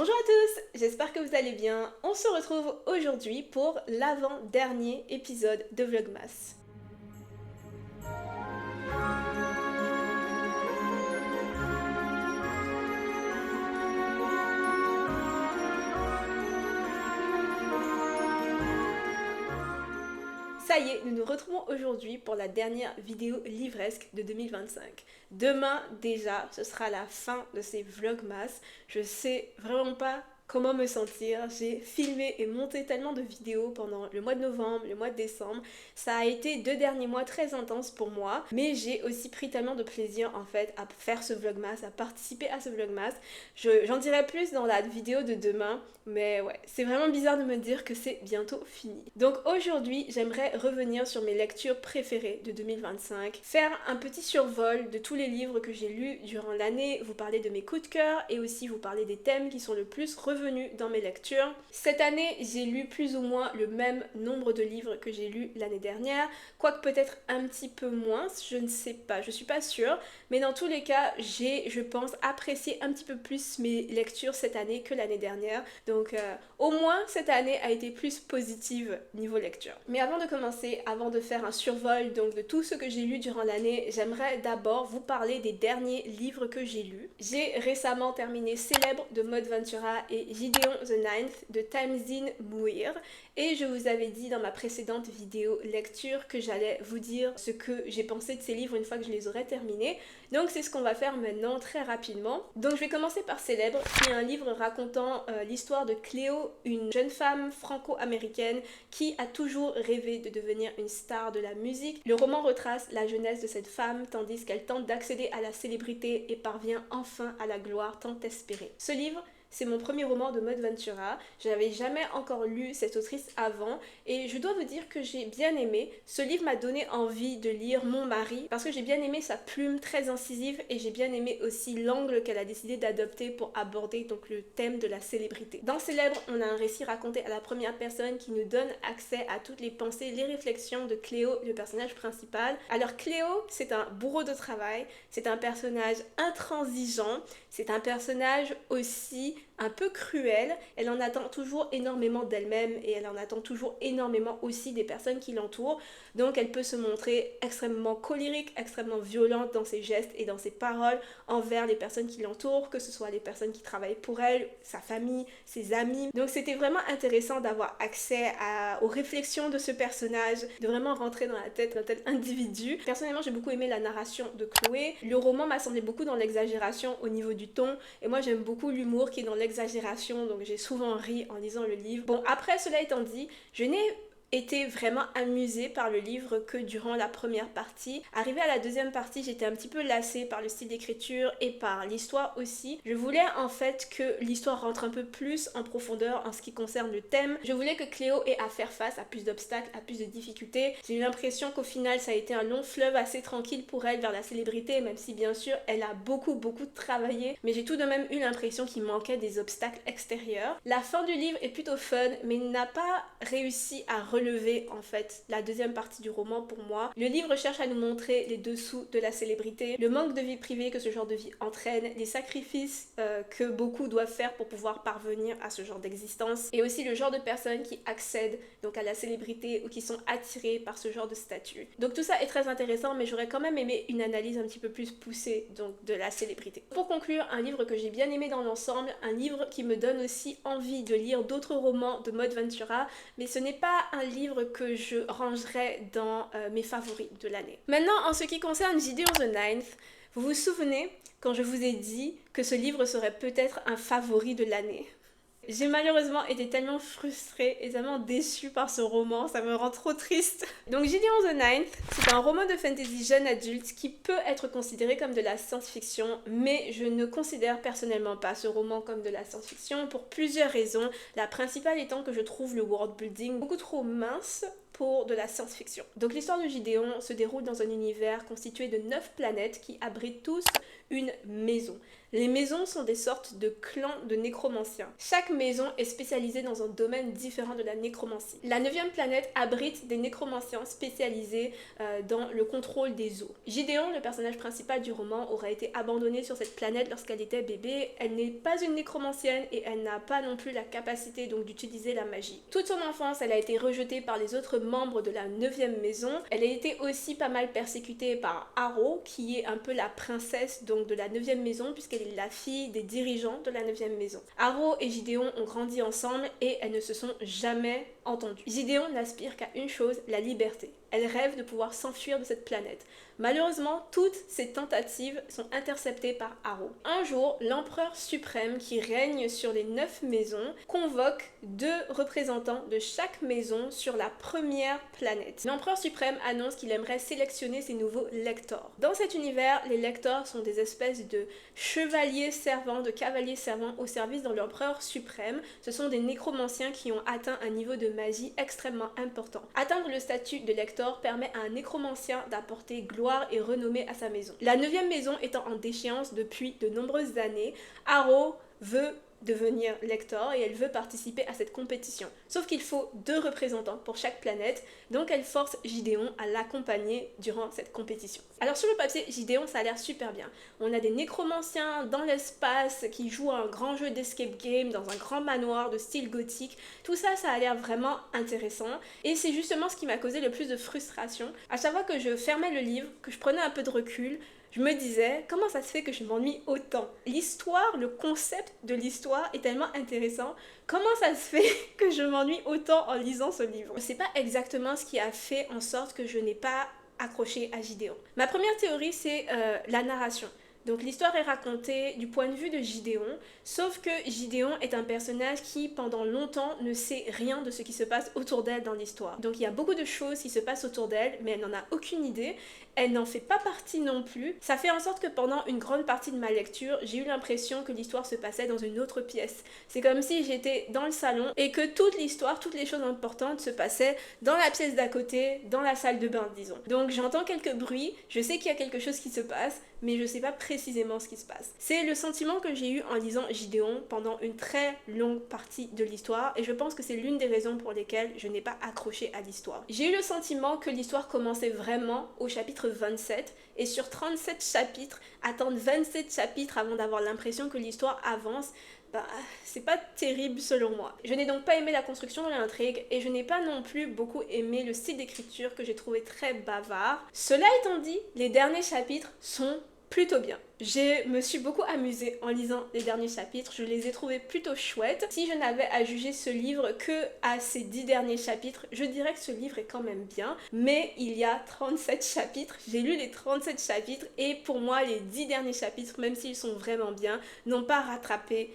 Bonjour à tous, j'espère que vous allez bien. On se retrouve aujourd'hui pour l'avant-dernier épisode de Vlogmas. Ça y est, nous nous retrouvons aujourd'hui pour la dernière vidéo livresque de 2025. Demain déjà, ce sera la fin de ces Vlogmas. Je sais vraiment pas comment me sentir. J'ai filmé et monté tellement de vidéos pendant le mois de novembre, le mois de décembre. Ça a été 2 derniers mois très intenses pour moi, mais j'ai aussi pris tellement de plaisir en fait à faire ce Vlogmas, à participer à ce Vlogmas. J'en dirai plus dans la vidéo de demain, mais ouais, c'est vraiment bizarre de me dire que c'est bientôt fini. Donc aujourd'hui, j'aimerais revenir sur mes lectures préférées de 2025, faire un petit survol de tous les livres que j'ai lus durant l'année, vous parler de mes coups de cœur et aussi vous parler des thèmes qui sont le plus revenus dans mes lectures. Cette année, j'ai lu plus ou moins le même nombre de livres que j'ai lus l'année dernière, quoique peut-être un petit peu moins, je ne sais pas, je suis pas sûre, mais dans tous les cas, j'ai, je pense, apprécié un petit peu plus mes lectures cette année que l'année dernière. Donc au moins cette année a été plus positive niveau lecture. Mais avant de commencer, avant de faire un survol donc de tout ce que j'ai lu durant l'année, j'aimerais d'abord vous parler des derniers livres que j'ai lus. J'ai récemment terminé Célèbre de Maud Ventura et Gideon the Ninth de Tamzin Muir et je vous avais dit dans ma précédente vidéo lecture que j'allais vous dire ce que j'ai pensé de ces livres une fois que je les aurais terminés. Donc c'est ce qu'on va faire maintenant très rapidement. Donc je vais commencer par Célèbre, qui est un livre racontant l'histoire de Cléo, une jeune femme franco-américaine qui a toujours rêvé de devenir une star de la musique. Le roman retrace la jeunesse de cette femme tandis qu'elle tente d'accéder à la célébrité et parvient enfin à la gloire tant espérée. Ce livre, c'est mon premier roman de Maud Ventura. Je n'avais jamais encore lu cette autrice avant et je dois vous dire que j'ai bien aimé. Ce livre m'a donné envie de lire Mon mari parce que j'ai bien aimé sa plume très incisive et j'ai bien aimé aussi l'angle qu'elle a décidé d'adopter pour aborder donc le thème de la célébrité. Dans Célèbre, on a un récit raconté à la première personne qui nous donne accès à toutes les pensées, les réflexions de Cléo, le personnage principal. Alors Cléo, c'est un bourreau de travail, c'est un personnage intransigeant, c'est un personnage aussi un peu cruelle, elle en attend toujours énormément d'elle-même et elle en attend toujours énormément aussi des personnes qui l'entourent, donc elle peut se montrer extrêmement colérique, extrêmement violente dans ses gestes et dans ses paroles envers les personnes qui l'entourent, que ce soit les personnes qui travaillent pour elle, sa famille, ses amis. Donc c'était vraiment intéressant d'avoir accès aux réflexions de ce personnage, de vraiment rentrer dans la tête d'un tel individu. Personnellement, j'ai beaucoup aimé la narration de Chloé. Le roman m'a semblé beaucoup dans l'exagération au niveau du ton et moi j'aime beaucoup l'humour qui est dans l'exagération, donc j'ai souvent ri en lisant le livre. Bon, après cela étant dit, je n'ai été vraiment amusée par le livre que durant la première partie. Arrivée à la deuxième partie, j'étais un petit peu lassée par le style d'écriture et par l'histoire aussi. Je voulais en fait que l'histoire rentre un peu plus en profondeur en ce qui concerne le thème. Je voulais que Cléo ait à faire face à plus d'obstacles, à plus de difficultés. J'ai eu l'impression qu'au final, ça a été un long fleuve assez tranquille pour elle vers la célébrité, même si bien sûr, elle a beaucoup travaillé. Mais j'ai tout de même eu l'impression qu'il manquait des obstacles extérieurs. La fin du livre est plutôt fun, mais n'a pas réussi à relever en fait la deuxième partie du roman pour moi. Le livre cherche à nous montrer les dessous de la célébrité, le manque de vie privée que ce genre de vie entraîne, les sacrifices que beaucoup doivent faire pour pouvoir parvenir à ce genre d'existence et aussi le genre de personnes qui accèdent donc à la célébrité ou qui sont attirées par ce genre de statut. Donc tout ça est très intéressant, mais j'aurais quand même aimé une analyse un petit peu plus poussée donc de la célébrité. Pour conclure, un livre que j'ai bien aimé dans l'ensemble, un livre qui me donne aussi envie de lire d'autres romans de Maud Ventura, mais ce n'est pas un livre que je rangerai dans mes favoris de l'année. Maintenant, en ce qui concerne Gideon the Ninth, vous vous souvenez quand je vous ai dit que ce livre serait peut-être un favori de l'année? J'ai malheureusement été tellement frustrée et tellement déçue par ce roman, ça me rend trop triste. Donc Gideon the Ninth, c'est un roman de fantasy jeune adulte qui peut être considéré comme de la science-fiction, mais je ne considère personnellement pas ce roman comme de la science-fiction pour plusieurs raisons. La principale étant que je trouve le world building beaucoup trop mince pour de la science-fiction. Donc l'histoire de Gideon se déroule dans un univers constitué de 9 planètes qui abritent tous une maison. Les maisons sont des sortes de clans de nécromanciens. Chaque maison est spécialisée dans un domaine différent de la nécromancie. La 9e planète abrite des nécromanciens spécialisés dans le contrôle des eaux. Gideon, le personnage principal du roman, aurait été abandonné sur cette planète lorsqu'elle était bébé. Elle n'est pas une nécromancienne et elle n'a pas non plus la capacité donc d'utiliser la magie. Toute son enfance, elle a été rejetée par les autres membres de la 9e maison. Elle a été aussi pas mal persécutée par Harrow, qui est un peu la princesse donc de la 9e maison, puisqu'elle est la fille des dirigeants de la 9e maison. Harrow et Gideon ont grandi ensemble et elles ne se sont jamais entendues. Gideon n'aspire qu'à une chose, la liberté. Elle rêve de pouvoir s'enfuir de cette planète. Malheureusement, toutes ces tentatives sont interceptées par Harrow. Un jour, l'empereur suprême qui règne sur les 9 maisons convoque 2 représentants de chaque maison sur la première planète. L'empereur suprême annonce qu'il aimerait sélectionner ses nouveaux lectors. Dans cet univers, les lectors sont des espèces de chevaliers servants, de cavaliers servants au service de l'empereur suprême. Ce sont des nécromanciens qui ont atteint un niveau de magie extrêmement important. Atteindre le statut de lecteur permet à un nécromancien d'apporter gloire et renommée à sa maison. La 9e maison étant en déchéance depuis de nombreuses années, Harrow veut devenir lector et elle veut participer à cette compétition. Sauf qu'il faut 2 représentants pour chaque planète, donc elle force Gideon à l'accompagner durant cette compétition. Alors sur le papier, Gideon, ça a l'air super bien. On a des nécromanciens dans l'espace qui jouent à un grand jeu d'escape game dans un grand manoir de style gothique. Tout ça, ça a l'air vraiment intéressant et c'est justement ce qui m'a causé le plus de frustration. À chaque fois que je fermais le livre, que je prenais un peu de recul, je me disais, comment ça se fait que je m'ennuie autant? L'histoire, le concept de l'histoire est tellement intéressant. Comment ça se fait que je m'ennuie autant en lisant ce livre? Je ne sais pas exactement ce qui a fait en sorte que je n'ai pas accroché à Gideon. Ma première théorie, c'est la narration. Donc l'histoire est racontée du point de vue de Gideon, sauf que Gideon est un personnage qui pendant longtemps ne sait rien de ce qui se passe autour d'elle dans l'histoire. Donc il y a beaucoup de choses qui se passent autour d'elle, mais elle n'en a aucune idée, elle n'en fait pas partie non plus. Ça fait en sorte que pendant une grande partie de ma lecture, j'ai eu l'impression que l'histoire se passait dans une autre pièce. C'est comme si j'étais dans le salon et que toute l'histoire, toutes les choses importantes se passaient dans la pièce d'à côté, dans la salle de bain disons. Donc j'entends quelques bruits, je sais qu'il y a quelque chose qui se passe, mais je sais pas précisément ce qui se passe. C'est le sentiment que j'ai eu en lisant Gideon pendant une très longue partie de l'histoire et je pense que c'est l'une des raisons pour lesquelles je n'ai pas accroché à l'histoire. J'ai eu le sentiment que l'histoire commençait vraiment au chapitre 27 et sur 37 chapitres, attendre 27 chapitres avant d'avoir l'impression que l'histoire avance, c'est pas terrible selon moi. Je n'ai donc pas aimé la construction de l'intrigue et je n'ai pas non plus beaucoup aimé le style d'écriture que j'ai trouvé très bavard. Cela étant dit, les derniers chapitres sont plutôt bien. Je me suis beaucoup amusée en lisant les derniers chapitres, je les ai trouvés plutôt chouettes. Si je n'avais à juger ce livre que à ces 10 derniers chapitres, je dirais que ce livre est quand même bien, mais il y a 37 chapitres, j'ai lu les 37 chapitres et pour moi les 10 derniers chapitres, même s'ils sont vraiment bien, n'ont pas rattrapé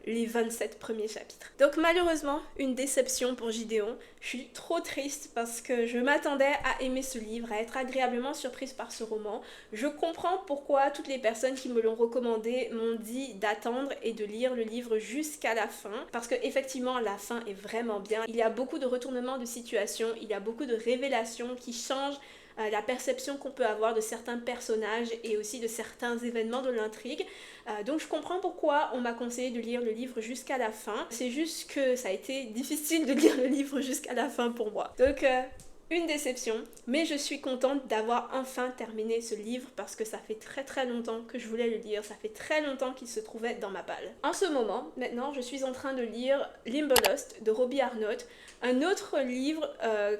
les 27 premiers chapitres. Donc malheureusement, une déception pour Gideon. Je suis trop triste parce que je m'attendais à aimer ce livre, à être agréablement surprise par ce roman. Je comprends pourquoi toutes les personnes qui me l'ont recommandé m'ont dit d'attendre et de lire le livre jusqu'à la fin parce que effectivement la fin est vraiment bien. Il y a beaucoup de retournements de situation, il y a beaucoup de révélations qui changent la perception qu'on peut avoir de certains personnages et aussi de certains événements de l'intrigue. Donc je comprends pourquoi on m'a conseillé de lire le livre jusqu'à la fin. C'est juste que ça a été difficile de lire le livre jusqu'à la fin pour moi. Donc une déception, mais je suis contente d'avoir enfin terminé ce livre parce que ça fait très longtemps que je voulais le lire, ça fait très longtemps qu'il se trouvait dans ma palle. En ce moment, maintenant, je suis en train de lire Limberlost de Robbie Arnott, un autre livre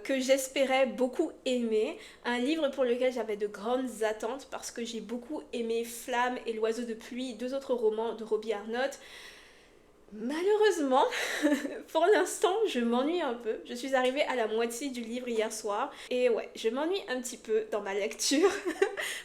que j'espérais beaucoup aimer, un livre pour lequel j'avais de grandes attentes parce que j'ai beaucoup aimé Flamme et l'oiseau de pluie, 2 autres romans de Robbie Arnott. Malheureusement, pour l'instant, je m'ennuie un peu. Je suis arrivée à la moitié du livre hier soir et ouais, je m'ennuie un petit peu dans ma lecture.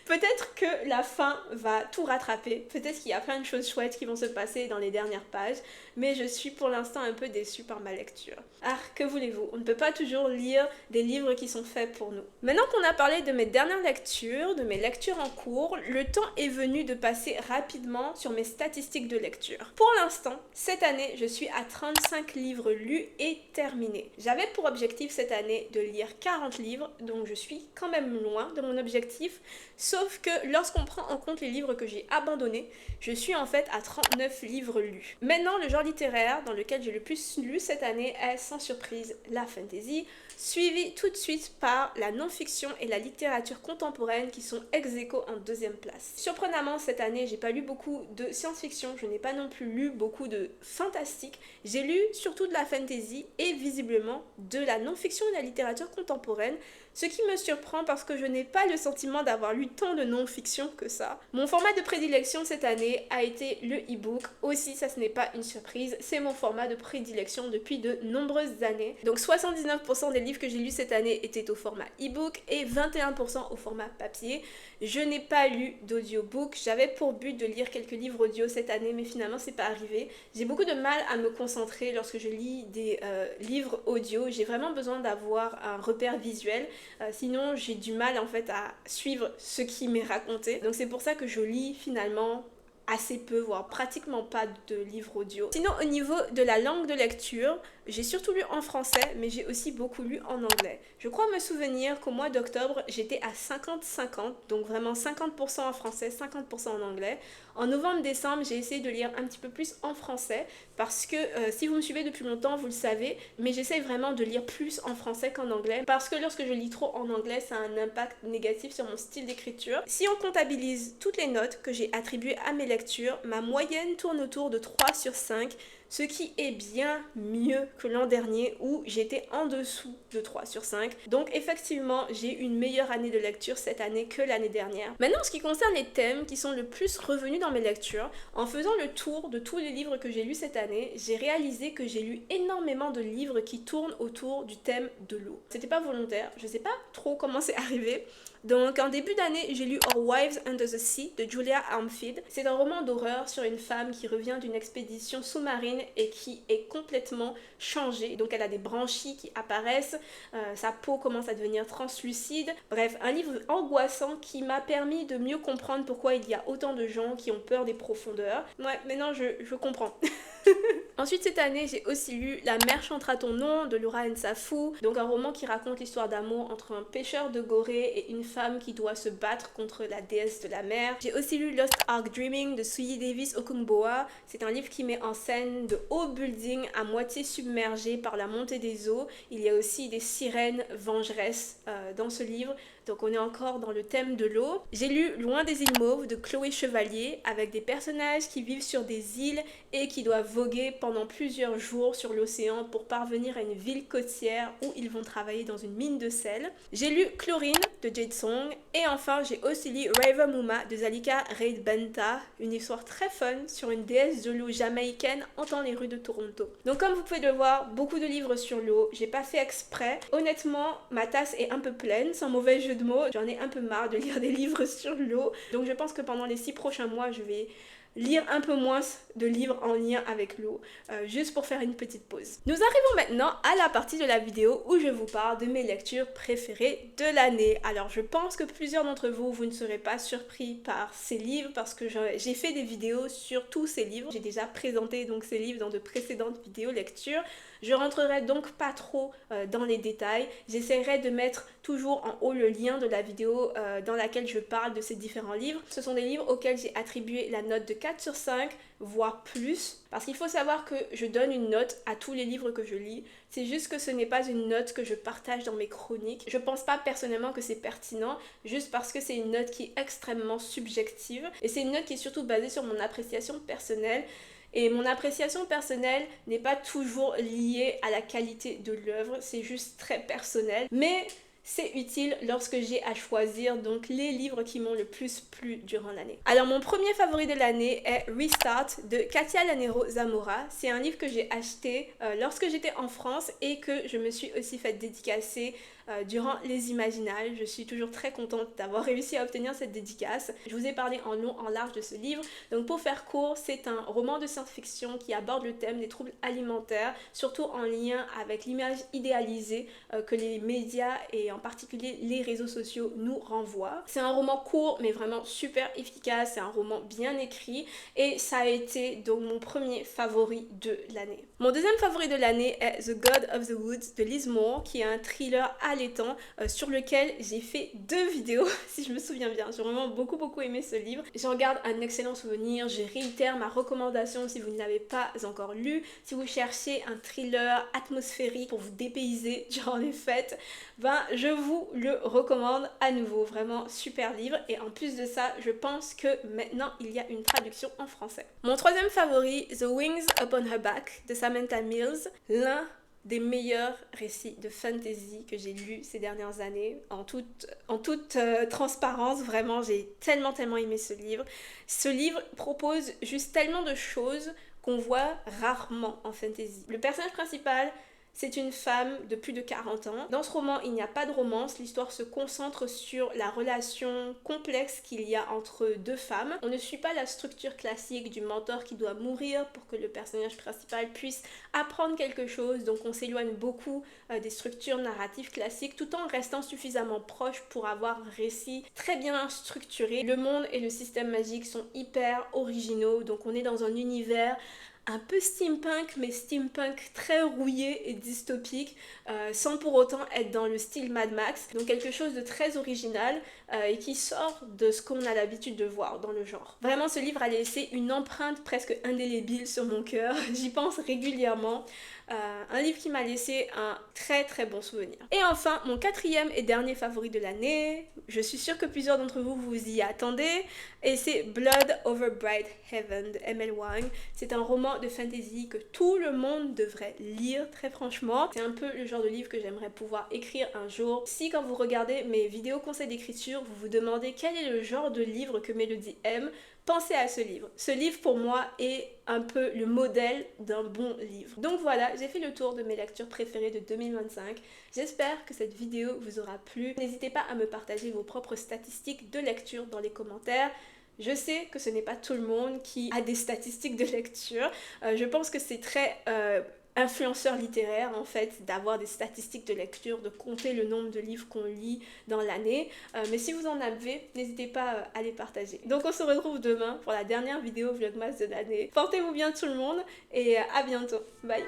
Peut-être que la fin va tout rattraper, peut-être qu'il y a plein de choses chouettes qui vont se passer dans les dernières pages, mais je suis pour l'instant un peu déçue par ma lecture. Ah, que voulez-vous, on ne peut pas toujours lire des livres qui sont faits pour nous. Maintenant qu'on a parlé de mes dernières lectures, de mes lectures en cours, le temps est venu de passer rapidement sur mes statistiques de lecture. Pour l'instant, cette année, je suis à 35 livres livres lus et terminés. J'avais pour objectif cette année de lire 40 livres, donc je suis quand même loin de mon objectif, sauf que lorsqu'on prend en compte les livres que j'ai abandonnés, je suis en fait à 39 livres lus. Maintenant, le genre littéraire dans lequel j'ai le plus lu cette année est sans surprise la fantasy, suivi tout de suite par la non-fiction et la littérature contemporaine qui sont ex aequo en deuxième place. Surprenamment, cette année, j'ai pas lu beaucoup de science-fiction, je n'ai pas non plus lu beaucoup de fantastique, j'ai lu surtout de la fantasy et visiblement de la non-fiction et de la littérature contemporaine, ce qui me surprend parce que je n'ai pas le sentiment d'avoir lu tant de non-fiction que ça. Mon format de prédilection cette année a été le e-book. Aussi, ça ce n'est pas une surprise, c'est mon format de prédilection depuis de nombreuses années. Donc 79% des livres que j'ai lus cette année étaient au format e-book et 21% au format papier. Je n'ai pas lu d'audiobook. J'avais pour but de lire quelques livres audio cette année, mais finalement c'est pas arrivé. J'ai beaucoup de mal à me concentrer lorsque je lis des livres audio. J'ai vraiment besoin d'avoir un repère visuel. Sinon j'ai du mal en fait à suivre ce qui m'est raconté. Donc c'est pour ça que je lis finalement assez peu, voire pratiquement pas de livres audio. Sinon au niveau de la langue de lecture, j'ai surtout lu en français, mais j'ai aussi beaucoup lu en anglais. Je crois me souvenir qu'au mois d'octobre, j'étais à 50-50, donc vraiment 50% en français, 50% en anglais. En novembre-décembre, j'ai essayé de lire un petit peu plus en français, parce que si vous me suivez depuis longtemps, vous le savez, mais j'essaye vraiment de lire plus en français qu'en anglais, parce que lorsque je lis trop en anglais, ça a un impact négatif sur mon style d'écriture. Si on comptabilise toutes les notes que j'ai attribuées à mes lectures, ma moyenne tourne autour de 3 sur 5, ce qui est bien mieux que l'an dernier où j'étais en dessous de 3 sur 5. Donc effectivement, j'ai une meilleure année de lecture cette année que l'année dernière. Maintenant, en ce qui concerne les thèmes qui sont le plus revenus dans mes lectures, en faisant le tour de tous les livres que j'ai lus cette année, j'ai réalisé que j'ai lu énormément de livres qui tournent autour du thème de l'eau. C'était pas volontaire, je sais pas trop comment c'est arrivé. Donc en début d'année, j'ai lu Our Wives Under the Sea de Julia Armfield. C'est un roman d'horreur sur une femme qui revient d'une expédition sous-marine et qui est complètement changée. Donc elle a des branchies qui apparaissent, sa peau commence à devenir translucide. Bref, un livre angoissant qui m'a permis de mieux comprendre pourquoi il y a autant de gens qui ont peur des profondeurs. Ouais, maintenant je comprends. Ensuite cette année j'ai aussi lu La mer chantera ton nom de Laura Nsafou, donc un roman qui raconte l'histoire d'amour entre un pêcheur de gorée et une femme qui doit se battre contre la déesse de la mer. J'ai aussi lu Lost Ark Dreaming de Suyi Davis Okungboa. C'est un livre qui met en scène de hauts buildings à moitié submergés par la montée des eaux. Il y a aussi des sirènes vengeresses dans ce livre. Donc on est encore dans le thème de l'eau. J'ai lu Loin des îles Mauves de Chloé Chevalier avec des personnages qui vivent sur des îles et qui doivent voguer pendant plusieurs jours sur l'océan pour parvenir à une ville côtière où ils vont travailler dans une mine de sel. J'ai lu Chlorine de Jade Song et enfin j'ai aussi lu River Muma de Zalika Reid Benta, une histoire très fun sur une déesse de l'eau jamaïcaine hantant les rues de Toronto. Donc comme vous pouvez le voir, beaucoup de livres sur l'eau, j'ai pas fait exprès. Honnêtement, ma tasse est un peu pleine, sans mauvais jeu de mots. J'en ai un peu marre de lire des livres sur l'eau. Donc je pense que pendant les 6 prochains mois, je vais lire un peu moins de livres en lien avec l'eau, juste pour faire une petite pause. Nous arrivons maintenant à la partie de la vidéo où je vous parle de mes lectures préférées de l'année. Alors je pense que plusieurs d'entre vous, vous ne serez pas surpris par ces livres parce que j'ai fait des vidéos sur tous ces livres. J'ai déjà présenté donc ces livres dans de précédentes vidéos lecture. Je rentrerai donc pas trop dans les détails. J'essaierai de mettre toujours en haut le lien de la vidéo dans laquelle je parle de ces différents livres. Ce sont des livres auxquels j'ai attribué la note de 4 sur 5, voire plus. Parce qu'il faut savoir que je donne une note à tous les livres que je lis. C'est juste que ce n'est pas une note que je partage dans mes chroniques. Je pense pas personnellement que c'est pertinent, juste parce que c'est une note qui est extrêmement subjective. Et c'est une note qui est surtout basée sur mon appréciation personnelle. Et mon appréciation personnelle n'est pas toujours liée à la qualité de l'œuvre, c'est juste très personnel. Mais c'est utile lorsque j'ai à choisir donc les livres qui m'ont le plus plu durant l'année. Alors mon premier favori de l'année est Restart de Katia Lanero Zamora. C'est un livre que j'ai acheté lorsque j'étais en France et que je me suis aussi fait dédicacer durant les Imaginales. Je suis toujours très contente d'avoir réussi à obtenir cette dédicace. Je vous ai parlé en long, en large de ce livre. Donc pour faire court, c'est un roman de science-fiction qui aborde le thème des troubles alimentaires, surtout en lien avec l'image idéalisée que les médias et en en particulier les réseaux sociaux nous renvoient. C'est un roman court mais vraiment super efficace, c'est un roman bien écrit et ça a été donc mon premier favori de l'année. Mon deuxième favori de l'année est The God of the Woods de Liz Moore, qui est un thriller allaitant sur lequel j'ai fait 2 vidéos si je me souviens bien. J'ai vraiment beaucoup aimé ce livre. J'en garde un excellent souvenir, je réitère ma recommandation si vous ne l'avez pas encore lu. Si vous cherchez un thriller atmosphérique pour vous dépayser durant les fêtes, ben je vous le recommande à nouveau. Vraiment super livre et en plus de ça, je pense que maintenant il y a une traduction en français. Mon troisième favori, The Wings Upon Her Back de Samantha Mills, l'un des meilleurs récits de fantasy que j'ai lus ces dernières années, en toute transparence. Vraiment, j'ai tellement aimé ce livre. Ce livre propose juste tellement de choses qu'on voit rarement en fantasy. Le personnage principal, c'est une femme de plus de 40 ans. Dans ce roman, il n'y a pas de romance. L'histoire se concentre sur la relation complexe qu'il y a entre 2 femmes. On ne suit pas la structure classique du mentor qui doit mourir pour que le personnage principal puisse apprendre quelque chose. Donc on s'éloigne beaucoup des structures narratives classiques tout en restant suffisamment proche pour avoir un récit très bien structuré. Le monde et le système magique sont hyper originaux. Donc on est dans un univers un peu steampunk, mais steampunk très rouillé et dystopique, sans pour autant être dans le style Mad Max. Donc quelque chose de très original et qui sort de ce qu'on a l'habitude de voir dans le genre. Vraiment, ce livre a laissé une empreinte presque indélébile sur mon cœur. J'y pense régulièrement. Un livre qui m'a laissé un très bon souvenir. Et enfin, mon quatrième et dernier favori de l'année, je suis sûre que plusieurs d'entre vous vous y attendez, et c'est Blood Over Bright Heaven de M.L. Wang. C'est un roman de fantasy que tout le monde devrait lire, très franchement. C'est un peu le genre de livre que j'aimerais pouvoir écrire un jour. Si quand vous regardez mes vidéos conseils d'écriture, vous vous demandez quel est le genre de livre que Mélodie aime, pensez à ce livre. Ce livre pour moi est un peu le modèle d'un bon livre. Donc voilà, j'ai fait le tour de mes lectures préférées de 2025. J'espère que cette vidéo vous aura plu. N'hésitez pas à me partager vos propres statistiques de lecture dans les commentaires. Je sais que ce n'est pas tout le monde qui a des statistiques de lecture. Je pense que c'est très influenceur littéraire en fait d'avoir des statistiques de lecture, de compter le nombre de livres qu'on lit dans l'année. Mais si vous en avez, n'hésitez pas à les partager. Donc on se retrouve demain pour la dernière vidéo Vlogmas de l'année. Portez-vous bien tout le monde et à bientôt. Bye!